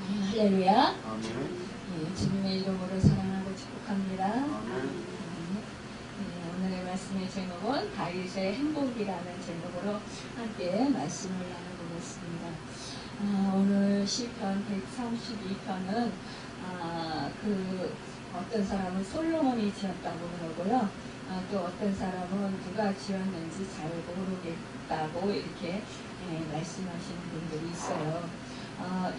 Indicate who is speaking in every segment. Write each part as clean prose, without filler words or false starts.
Speaker 1: 할렐루야.
Speaker 2: 아멘.
Speaker 1: 예, 주님의 이름으로 사랑하고 축복합니다.
Speaker 2: 아멘.
Speaker 1: 오늘의 말씀의 제목은 다윗의 행복이라는 제목으로 함께 말씀을 나눠보겠습니다. 오늘 시편 132편은 어떤 사람은 솔로몬이 지었다고 그러고요. 또 어떤 사람은 누가 지었는지 잘 모르겠다고 이렇게 말씀하시는 분들이 있어요.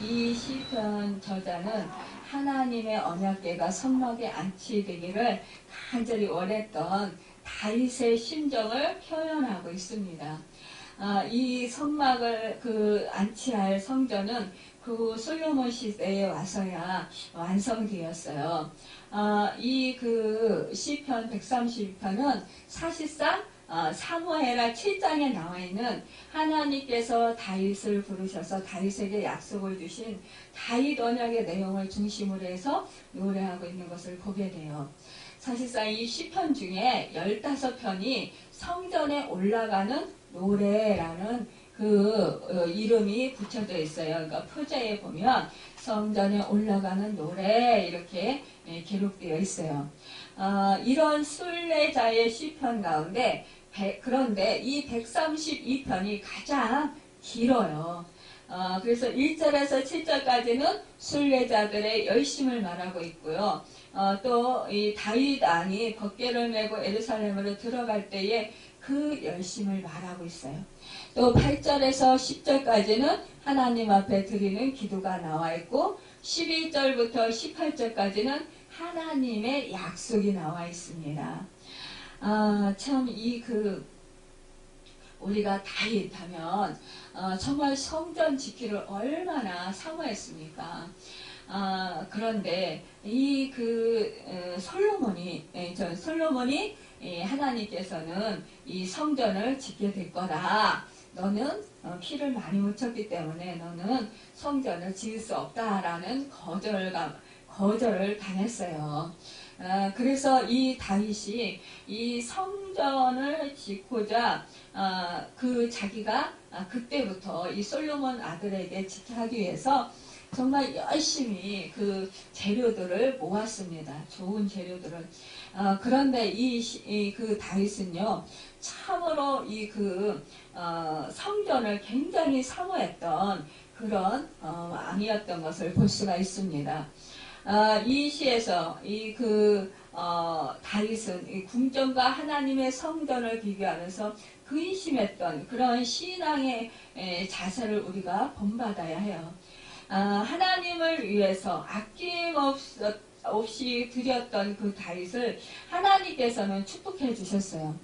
Speaker 1: 이 시편 저자는 하나님의 언약궤가 성막에 안치되기를 간절히 원했던 다윗의 심정을 표현하고 있습니다. 이 성막을 안치할 성전은 그 솔로몬 시대에 와서야 완성되었어요. 이 시편 132편은 사실상 사무엘하 7장에 나와 있는 하나님께서 다윗을 부르셔서 다윗에게 약속을 주신 다윗 언약의 내용을 중심으로 해서 노래하고 있는 것을 보게 돼요. 사실상 이 시편 중에 15편이 성전에 올라가는 노래라는 이름이 붙여져 있어요. 그러니까 표제에 보면 성전에 올라가는 노래 이렇게 기록되어 있어요. 이런 순례자의 시편 가운데 그런데 이 132편이 가장 길어요. 그래서 1절에서 7절까지는 순례자들의 열심을 말하고 있고요. 또 이 다윗 왕이 법궤를 메고 예루살렘으로 들어갈 때에 그 열심을 말하고 있어요. 또 8절에서 10절까지는 하나님 앞에 드리는 기도가 나와 있고 11절부터 18절까지는 하나님의 약속이 나와 있습니다. 참 우리가 다윗 하면 정말 성전 지키를 얼마나 사모했습니까? 그런데 솔로몬이 하나님께서는 이 성전을 짓게 될 거다. 너는 피를 많이 묻혔기 때문에 너는 성전을 지을 수 없다라는 거절을 당했어요. 그래서 이 다윗이 이 성전을 짓고자 자기가 그때부터 이 솔로몬 아들에게 짓게 하기 위해서 정말 열심히 그 재료들을 모았습니다. 좋은 재료들을. 그런데 그 다윗은요, 참으로 성전을 굉장히 사모했던 그런 왕이었던 것을 볼 수가 있습니다. 이 시에서 다윗은 이 궁전과 하나님의 성전을 비교하면서 근심했던 그런 신앙의 자세를 우리가 본받아야 해요. 하나님을 위해서 아낌없이 드렸던 그 다윗을 하나님께서는 축복해 주셨어요.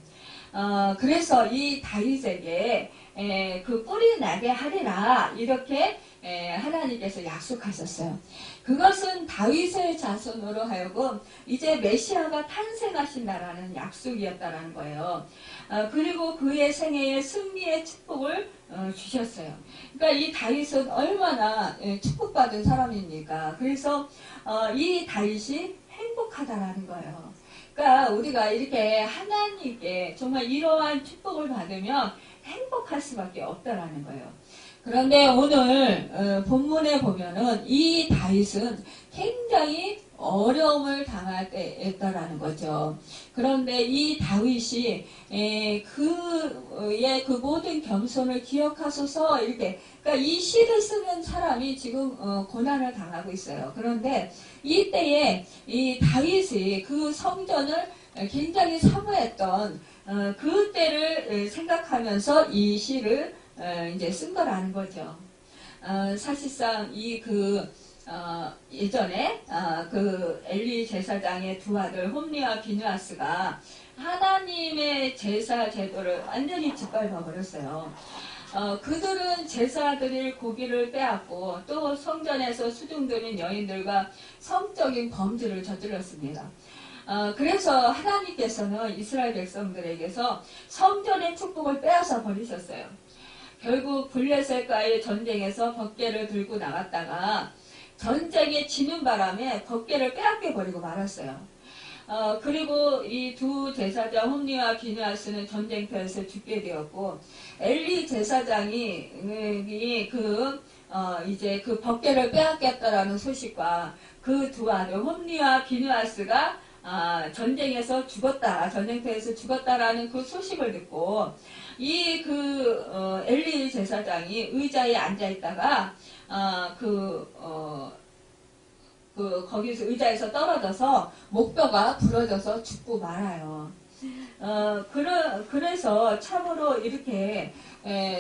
Speaker 1: 그래서 이 다윗에게 그 뿔이 나게 하리라 이렇게 하나님께서 약속하셨어요. 그것은 다윗의 자손으로 하여금 이제 메시아가 탄생하신다라는 약속이었다라는 거예요. 그리고 그의 생애에 승리의 축복을 주셨어요. 그러니까 이 다윗은 얼마나 축복받은 사람입니까? 그래서 이 다윗이 행복하다라는 거예요. 그러니까 우리가 이렇게 하나님께 정말 이러한 축복을 받으면 행복할 수밖에 없다라는 거예요. 그런데 오늘 본문에 보면은 이 다윗은 굉장히 어려움을 당할 때였다라는 거죠. 그런데 이 다윗이 그의 그 모든 겸손을 기억하소서 이렇게 그러니까 이 시를 쓰는 사람이 지금 고난을 당하고 있어요. 그런데 이때에 이 다윗이 그 성전을 굉장히 사모했던 그때를 생각하면서 이 시를 이제 쓴 거라는 거죠. 사실상 예전에 엘리 제사장의 두 아들 홈리와 비누아스가 하나님의 제사 제도를 완전히 짓밟아 버렸어요. 그들은 제사 드릴 고기를 빼앗고 또 성전에서 수종드린 여인들과 성적인 범죄를 저질렀습니다. 그래서 하나님께서는 이스라엘 백성들에게서 성전의 축복을 빼앗아 버리셨어요. 결국 블레셋과의 전쟁에서 법궤를 들고 나갔다가 전쟁에 지는 바람에 법궤를 빼앗겨 버리고 말았어요. 그리고 이 두 제사장 홈리와 비누아스는 전쟁터에서 죽게 되었고 엘리 제사장이 이제 그 법궤를 빼앗겼다라는 소식과 그 두 아들 홈리와 비느하스가 전쟁에서 죽었다, 전쟁터에서 죽었다라는 그 소식을 듣고 이 엘리 제사장이 의자에 앉아 있다가 거기서 의자에서 떨어져서 목뼈가 부러져서 죽고 말아요. 그래서 참으로 이렇게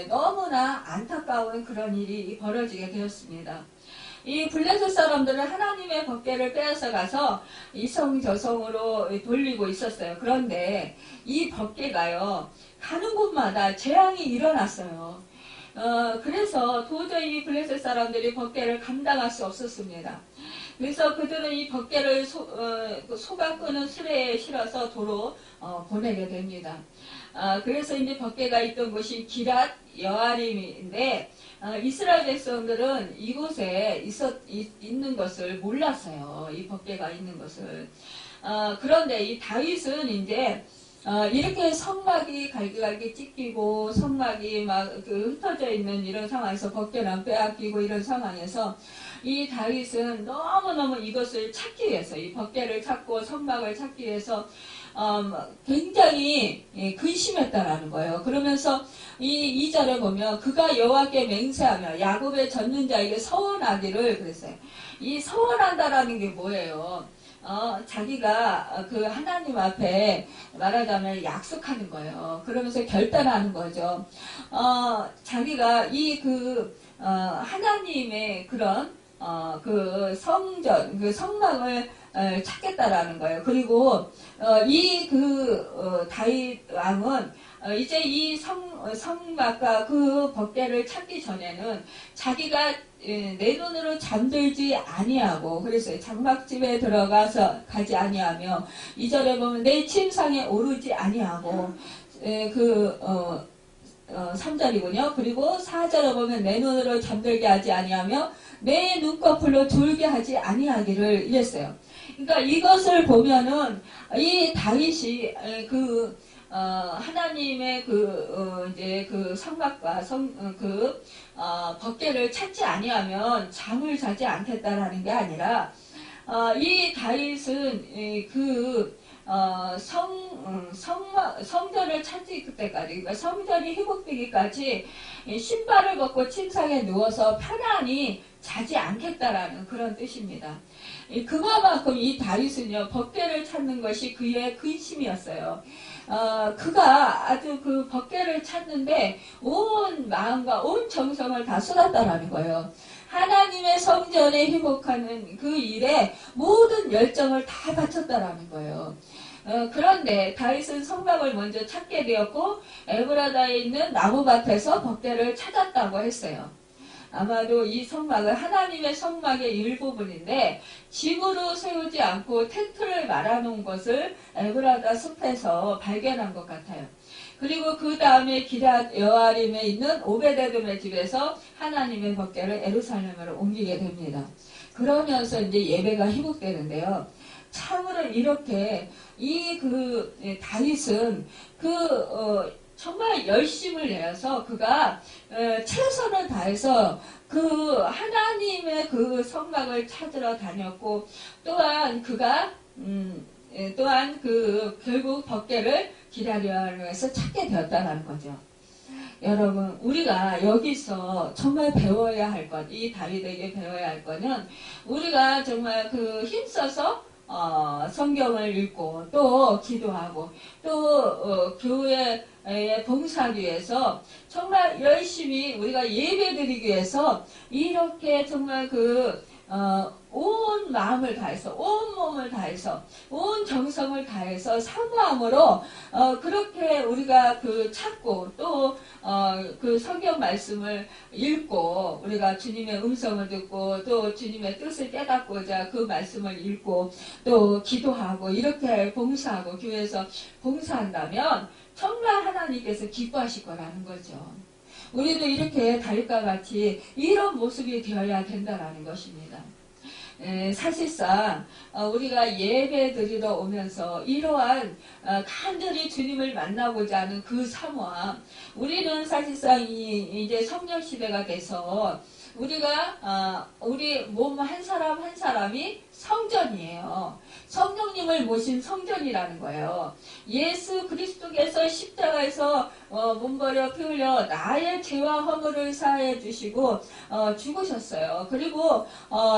Speaker 1: 너무나 안타까운 그런 일이 벌어지게 되었습니다. 이 블레셋 사람들은 하나님의 법궤를 빼앗아 가서 이성저성으로 돌리고 있었어요. 그런데 이 법궤가요, 가는 곳마다 재앙이 일어났어요. 그래서 도저히 블레셋 사람들이 법궤를 감당할 수 없었습니다. 그래서 그들은 이 법궤를 소가 끄는 수레에 실어서 도로 보내게 됩니다. 그래서 이제 법궤가 있던 곳이 기랏 여아림인데 이스라엘 백성들은 이곳에 있는 것을 몰랐어요. 이 법궤가 있는 것을. 그런데 이 다윗은 이제 이렇게 성막이 갈기갈기 찢기고 성막이 막 흩어져 있는 이런 상황에서 법궤는 빼앗기고 이런 상황에서 이 다윗은 너무너무 이것을 찾기 위해서, 이 법궤를 찾고 성막을 찾기 위해서 굉장히 근심했다라는 거예요. 그러면서 이 2절에 보면 그가 여호와께 맹세하며 야곱의 젖는 자에게 서원하기를 그랬어요. 이 서원한다라는 게 뭐예요? 자기가 그 하나님 앞에 말하자면 약속하는 거예요. 그러면서 결단하는 거죠. 자기가 하나님의 그런 그 성막을 찾겠다라는 거예요. 그리고 다윗 왕은 이제 이 성막과 그 법궤를 찾기 전에는 자기가 내 눈으로 잠들지 아니하고, 그래서 장막집에 들어가서 가지 아니하며, 2절에 보면 내 침상에 오르지 아니하고, 3절이군요. 그리고 4절에 보면 내 눈으로 잠들게 하지 아니하며 내 눈꺼풀로 졸게 하지 아니하기를 이랬어요. 그러니까 이것을 보면은 이 다윗이 하나님의 이제 성막과 법궤를 찾지 아니하면 잠을 자지 않겠다라는 게 아니라 이 다윗은 성전을 찾을 때까지, 그러니까 성전이 회복되기까지 신발을 벗고 침상에 누워서 편안히 자지 않겠다라는 그런 뜻입니다. 그거만큼 이 다윗은요, 법궤를 찾는 것이 그의 근심이었어요. 그가 아주 그 법궤를 찾는데 온 마음과 온 정성을 다 쏟았다라는 거예요. 하나님의 성전에 회복하는 그 일에 모든 열정을 다 바쳤다라는 거예요. 그런데 다윗은 성막을 먼저 찾게 되었고 에브라다에 있는 나무밭에서 법궤를 찾았다고 했어요. 아마도 이 성막은 하나님의 성막의 일부분인데 집으로 세우지 않고 텐트를 말아놓은 것을 에브라다 숲에서 발견한 것 같아요. 그리고 그 다음에 기랏 여아림에 있는 오베데돔의 집에서 하나님의 법궤를 예루살렘으로 옮기게 됩니다. 그러면서 이제 예배가 회복되는데요. 참으로 이렇게 다윗은 정말 열심을 내어서 그가 최선을 다해서 그 하나님의 그 성막을 찾으러 다녔고, 또한 그가 결국 법궤를 기다려야 해서 찾게 되었다는 거죠. 여러분, 우리가 여기서 정말 배워야 할 것, 이 다윗에게 배워야 할 것은 우리가 정말 힘써서 성경을 읽고 또 기도하고 또 교회에 봉사하기 위해서 정말 열심히 우리가 예배드리기 위해서 이렇게 정말 온 마음을 다해서, 온 몸을 다해서, 온 정성을 다해서 사모함으로 그렇게 우리가 찾고 또 성경 말씀을 읽고 우리가 주님의 음성을 듣고 또 주님의 뜻을 깨닫고자 그 말씀을 읽고 또 기도하고 이렇게 봉사하고 교회에서 봉사한다면 정말 하나님께서 기뻐하실 거라는 거죠. 우리도 이렇게 다윗과 같이 이런 모습이 되어야 된다는 것입니다. 사실상 우리가 예배 드리러 오면서 이러한 간절히 주님을 만나고자 하는 그 사모함, 우리는 사실상 이제 성령 시대가 돼서 우리가 우리 몸 한 사람 한 사람이 성전이에요. 성령님을 모신 성전이라는 거예요. 예수 그리스도께서 십자가에서 몸버려 피 흘려 나의 죄와 허물을 사해 주시고 죽으셨어요. 그리고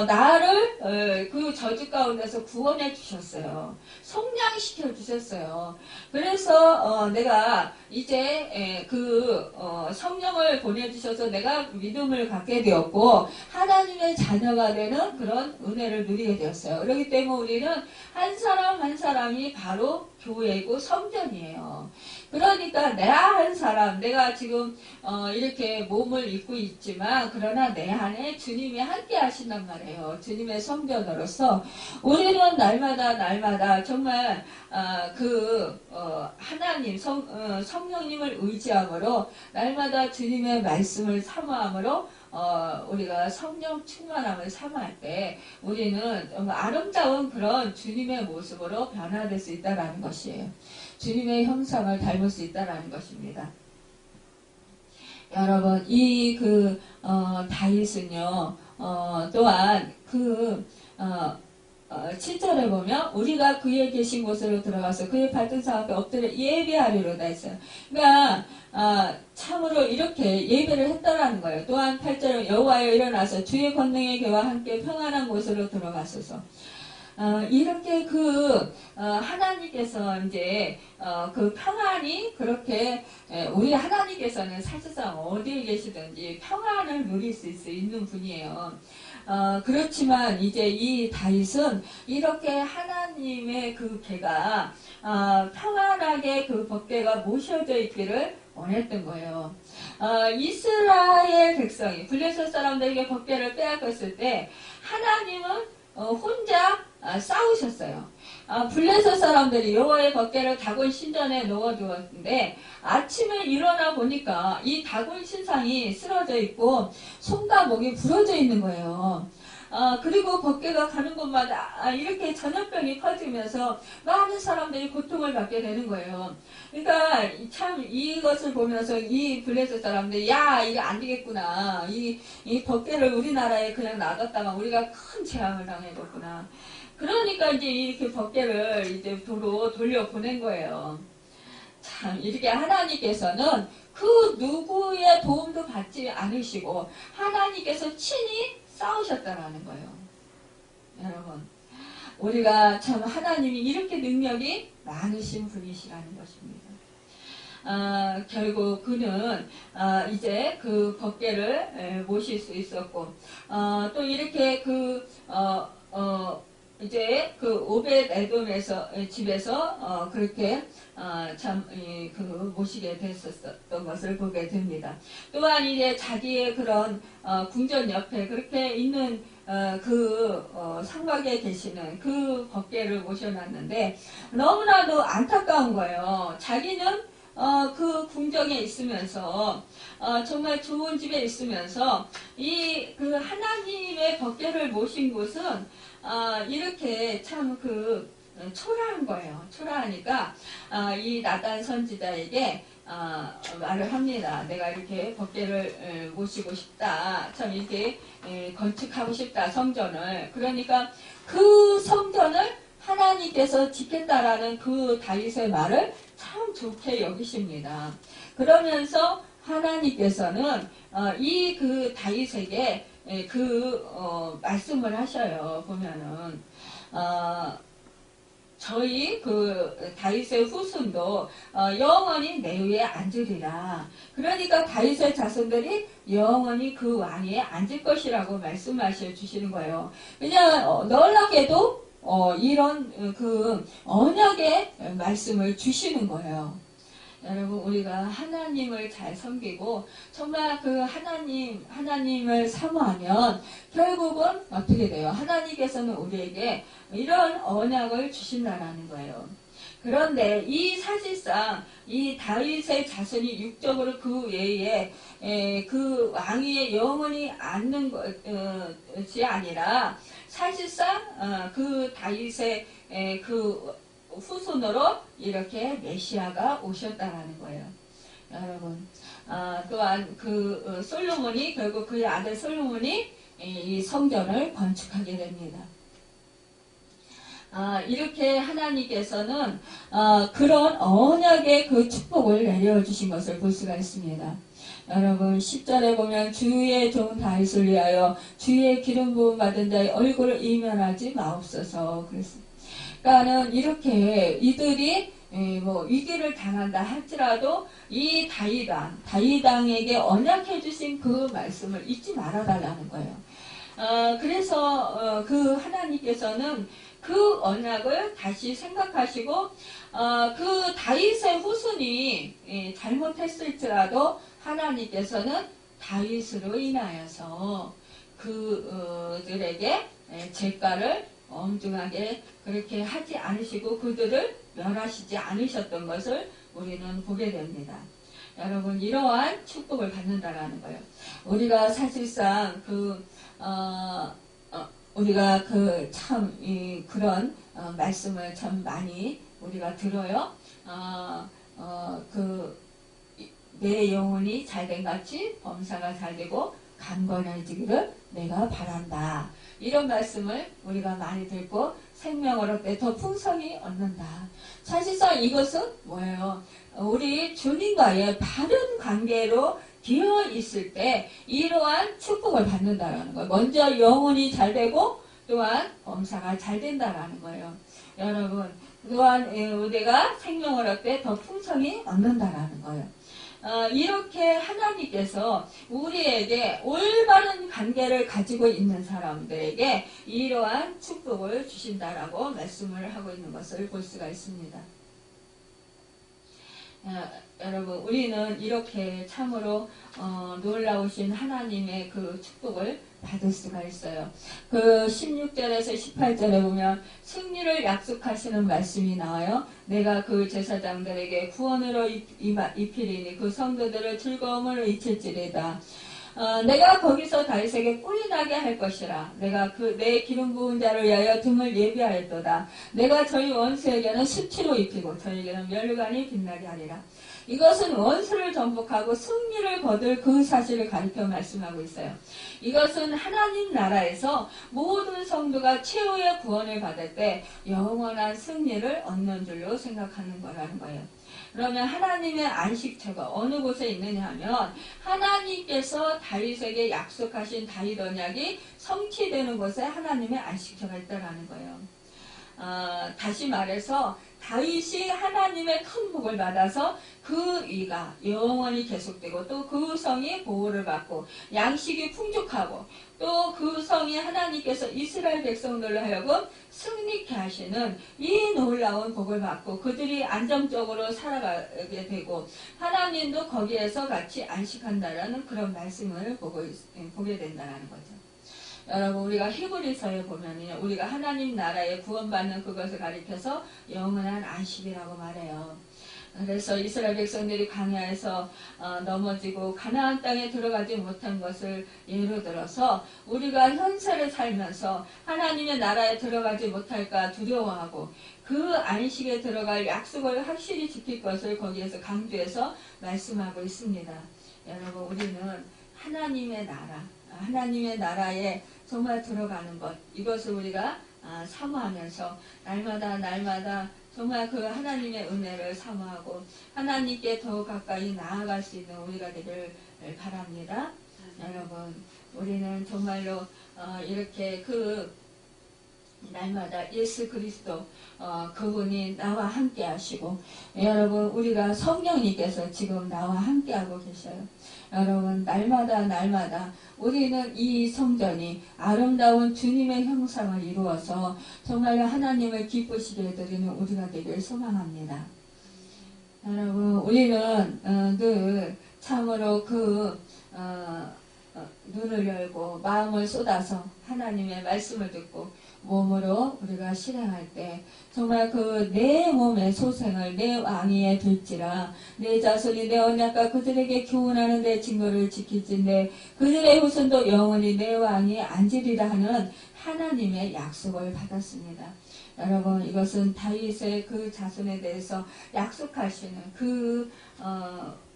Speaker 1: 나를 그 저주 가운데서 구원해 주셨어요. 속량시켜 주셨어요. 그래서 내가 이제 성령을 보내주셔서 내가 믿음을 갖게 되었고 하나님의 자녀가 되는 그런 은혜를 누리게 되었어요. 그렇기 때문에 우리는 한 사람 한 사람이 바로 교회이고 성전이에요. 그러니까 내가 한 사람, 내가 지금 이렇게 몸을 입고 있지만 그러나 내 안에 주님이 함께 하신단 말이에요. 주님의 성전으로서 우리는 날마다 정말 하나님 성령님을 의지함으로 날마다 주님의 말씀을 사모함으로 우리가 성령 충만함을 사모할 때 우리는 아름다운 그런 주님의 모습으로 변화될 수 있다는 것이에요. 주님의 형상을 닮을 수 있다는 것입니다. 여러분, 다윗은요, 또한 7절에 보면 우리가 그의 계신 곳으로 들어가서 그의 발등상 앞에 엎드려 예배하리로다 했어요. 그러니까 참으로 이렇게 예배를 했다라는 거예요. 또한 8절에 여호와여 일어나서 주의 권능의 교와 함께 평안한 곳으로 들어가소서. 이렇게 하나님께서 이제 그 평안이 그렇게 우리 하나님께서는 사실상 어디에 계시든지 평안을 누릴 수 있는 분이에요. 그렇지만 이제 이 다윗은 이렇게 하나님의 그 개가 평안하게 그 법궤가 모셔져 있기를 원했던 거예요. 이스라엘 백성이 블레셋 사람들에게 법궤를 빼앗겼을 때 하나님은 혼자 싸우셨어요. 블레셋 사람들이 여호와의 법궤를 다곤 신전에 넣어두었는데 아침에 일어나 보니까 이 다곤 신상이 쓰러져 있고 손과 목이 부러져 있는 거예요. 그리고 법궤가 가는 곳마다 이렇게 전염병이 퍼지면서 많은 사람들이 고통을 받게 되는 거예요. 그러니까 참 이것을 보면서 이 블레셋 사람들이 이거 안 되겠구나. 이 법궤를 우리나라에 그냥 놔뒀다가 우리가 큰 재앙을 당해겠구나. 그러니까 이제 이렇게 법궤를 이제 도로 돌려보낸 거예요. 참 이렇게 하나님께서는 그 누구의 도움도 받지 않으시고 하나님께서 친히 싸우셨다라는 거예요. 여러분, 우리가 참 하나님이 이렇게 능력이 많으신 분이시라는 것입니다. 결국 그는 이제 그 법궤를 모실 수 있었고 또 이렇게 이제 오벳 에돔에서 집에서 그렇게 모시게 됐었던 것을 보게 됩니다. 또한 이제 자기의 그런 궁전 옆에 그렇게 있는 성곽에 계시는 그 법궤를 모셔놨는데 너무나도 안타까운 거예요. 자기는 그 궁정에 있으면서 정말 좋은 집에 있으면서 그 하나님의 법궤를 모신 곳은 이렇게 참 초라한 거예요. 초라하니까 이 나단 선지자에게 말을 합니다. 내가 이렇게 법궤를 모시고 싶다. 참 이렇게 건축하고 싶다. 성전을. 그러니까 그 성전을 하나님께서 짓겠다라는 그 다윗의 말을 참 좋게 여기십니다. 그러면서 하나님께서는 이 다윗에게 말씀을 하셔요. 보면은 저희 다윗의 후손도 영원히 내 위에 앉으리라. 그러니까 다윗의 자손들이 영원히 그 왕위에 앉을 것이라고 말씀하셔 주시는 거예요. 그냥 놀랍게도 이런 언약의 말씀을 주시는 거예요. 여러분, 우리가 하나님을 잘 섬기고 정말 하나님을 사모하면 결국은 어떻게 돼요? 하나님께서는 우리에게 이런 언약을 주신다라는 거예요. 그런데 사실상 이 다윗의 자손이 육적으로 그 외에 그 왕위에 영원히 앉는 것이 아니라 사실상 그 다윗의 후손으로 이렇게 메시아가 오셨다라는 거예요. 여러분, 또한 솔로몬이 결국 그의 아들 솔로몬이 이 성전을 건축하게 됩니다. 이렇게 하나님께서는 그런 언약의 그 축복을 내려 주신 것을 볼 수가 있습니다. 여러분 10절에 보면 주의 종 다윗을 위하여 주의 기름 부음 받은 자의 얼굴을 이면하지 마옵소서 그랬습니다. 그러니까는 이렇게 이들이 뭐 위기를 당한다 할지라도 이 다윗왕에게 언약해 주신 그 말씀을 잊지 말아달라는 거예요. 그래서 그 하나님께서는 그 언약을 다시 생각하시고 그 다윗의 후손이 잘못했을지라도 하나님께서는 다윗으로 인하여서 그들에게 죄가를 엄중하게 그렇게 하지 않으시고 그들을 멸하시지 않으셨던 것을 우리는 보게 됩니다. 여러분 이러한 축복을 받는다라는 거예요. 우리가 사실상 우리가 그런 말씀을 참 많이 우리가 들어요. 내 영혼이 잘된 같이 범사가 잘되고 강건해지기를 내가 바란다. 이런 말씀을 우리가 많이 듣고 생명을 얻되 더 풍성히 얻는다. 사실상 이것은 뭐예요? 우리 주님과의 바른 관계로 되어 있을 때 이러한 축복을 받는다라는 거예요. 먼저 영혼이 잘되고 또한 범사가 잘된다라는 거예요. 여러분 또한 우리가 생명을 얻되 더 풍성히 얻는다라는 거예요. 이렇게 하나님께서 우리에게 올바른 관계를 가지고 있는 사람들에게 이러한 축복을 주신다라고 말씀을 하고 있는 것을 볼 수가 있습니다. 여러분 우리는 이렇게 참으로 놀라우신 하나님의 그 축복을 받을 수가 있어요. 그 16절에서 18절에 보면 승리를 약속하시는 말씀이 나와요. 내가 그 제사장들에게 구원으로 입히리니 그 성도들을 즐거움을 잊힐지리다. 내가 거기서 다윗에게 꿀이 나게 할 것이라. 내가 내 기름 부은 자를 위하여 등을 예비하였도다. 내가 저희 원수에게는 수치로 입히고 저에게는 멸관이 빛나게 하리라. 이것은 원수를 정복하고 승리를 거둘 그 사실을 가리켜 말씀하고 있어요. 이것은 하나님 나라에서 모든 성도가 최후의 구원을 받을 때 영원한 승리를 얻는 줄로 생각하는 거라는 거예요. 그러면 하나님의 안식처가 어느 곳에 있느냐 하면 하나님께서 다윗에게 약속하신 다윗 언약이 성취되는 곳에 하나님의 안식처가 있다는 거예요. 다시 말해서 다윗이 하나님의 큰 복을 받아서 그 위가 영원히 계속되고 또 그 성이 보호를 받고 양식이 풍족하고 또 그 성이 하나님께서 이스라엘 백성들로 하여금 승리케 하시는 이 놀라운 복을 받고 그들이 안정적으로 살아가게 되고 하나님도 거기에서 같이 안식한다라는 그런 말씀을 보게 된다는 거죠. 여러분 우리가 히브리서에 보면요 우리가 하나님 나라에 구원받는 그것을 가리켜서 영원한 안식이라고 말해요. 그래서 이스라엘 백성들이 광야에서 넘어지고 가나안 땅에 들어가지 못한 것을 예로 들어서 우리가 현세를 살면서 하나님의 나라에 들어가지 못할까 두려워하고 그 안식에 들어갈 약속을 확실히 지킬 것을 거기에서 강조해서 말씀하고 있습니다. 여러분 우리는 하나님의 나라에 정말 들어가는 것 이것을 우리가 사모하면서 날마다 정말 그 하나님의 은혜를 사모하고 하나님께 더 가까이 나아갈 수 있는 우리가 되기를 바랍니다. 여러분 우리는 정말로 이렇게 날마다 예수 그리스도 그분이 나와 함께 하시고 여러분 우리가 성령님께서 지금 나와 함께 하고 계셔요. 여러분 날마다 우리는 이 성전이 아름다운 주님의 형상을 이루어서 정말로 하나님을 기쁘시게 해드리는 우리가 되길 소망합니다. 여러분 우리는 늘 참으로 눈을 열고 마음을 쏟아서 하나님의 말씀을 듣고 몸으로 우리가 실행할 때 정말 내 몸의 소생을 내 왕위에 둘지라 내 자손이 내 언약과 그들에게 교훈하는 내 증거를 지킬진대 그들의 후손도 영원히 내 왕위에 앉으리라 하는 하나님의 약속을 받았습니다. 여러분 이것은 다윗의 그 자손에 대해서 약속하시는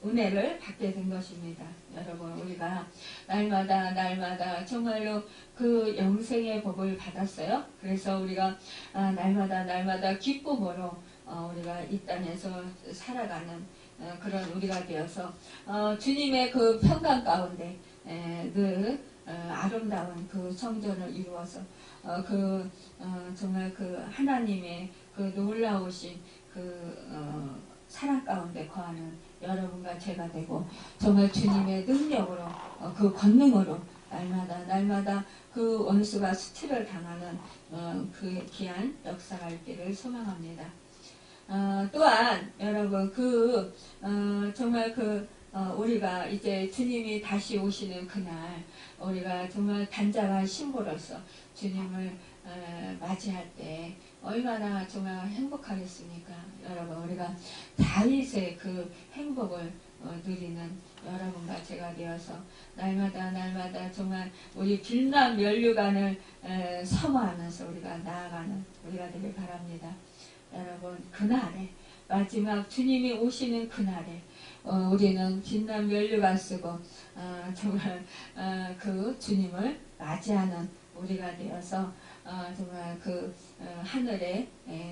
Speaker 1: 은혜를 받게 된 것입니다. 여러분, 우리가 날마다 정말로 그 영생의 복을 받았어요. 그래서 우리가 날마다 기쁨으로 우리가 이 땅에서 살아가는 그런 우리가 되어서 주님의 그 평강 가운데 늘 아름다운 그 성전을 이루어서 정말 그 하나님의 그 놀라우신 그 사랑 가운데 거하는 여러분과 제가 되고, 정말 주님의 능력으로 그 권능으로 날마다 그 원수가 수치를 당하는 그 귀한 역사가 있기를 소망합니다. 또한 여러분 정말 우리가 이제 주님이 다시 오시는 그날 우리가 정말 단장한 신부로서 주님을 맞이할 때 얼마나 정말 행복하겠습니까? 여러분, 우리가 다윗의 그 행복을 누리는 여러분과 제가 되어서 날마다 정말 우리 빛난 면류관을 사모하면서 우리가 나아가는 우리가 되길 바랍니다. 여러분, 그날에 마지막 주님이 오시는 그날에 우리는 빛난 면류관 쓰고 정말 그 주님을 맞이하는 우리가 되어서 정말 그 하늘에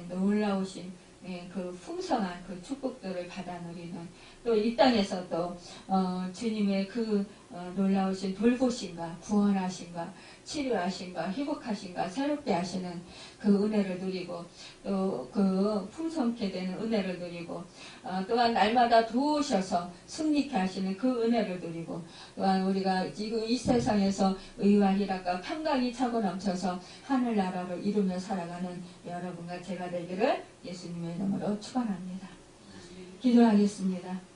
Speaker 1: 놀라우신 그 풍성한 그 축복들을 받아 누리는, 또 이 땅에서 또 주님의 그 놀라우신 돌보심과 구원하심과 치료하심과 회복하심과 새롭게 하시는 그 은혜를 누리고, 또 그 풍성케 되는 은혜를 누리고, 또한 날마다 도우셔서 승리케 하시는 그 은혜를 누리고, 또한 우리가 지금 이 세상에서 의와 희락과 평강이 차고 넘쳐서 하늘나라를 이루며 살아가는 여러분과 제가 되기를 예수님의 이름으로 축원합니다. 기도하겠습니다.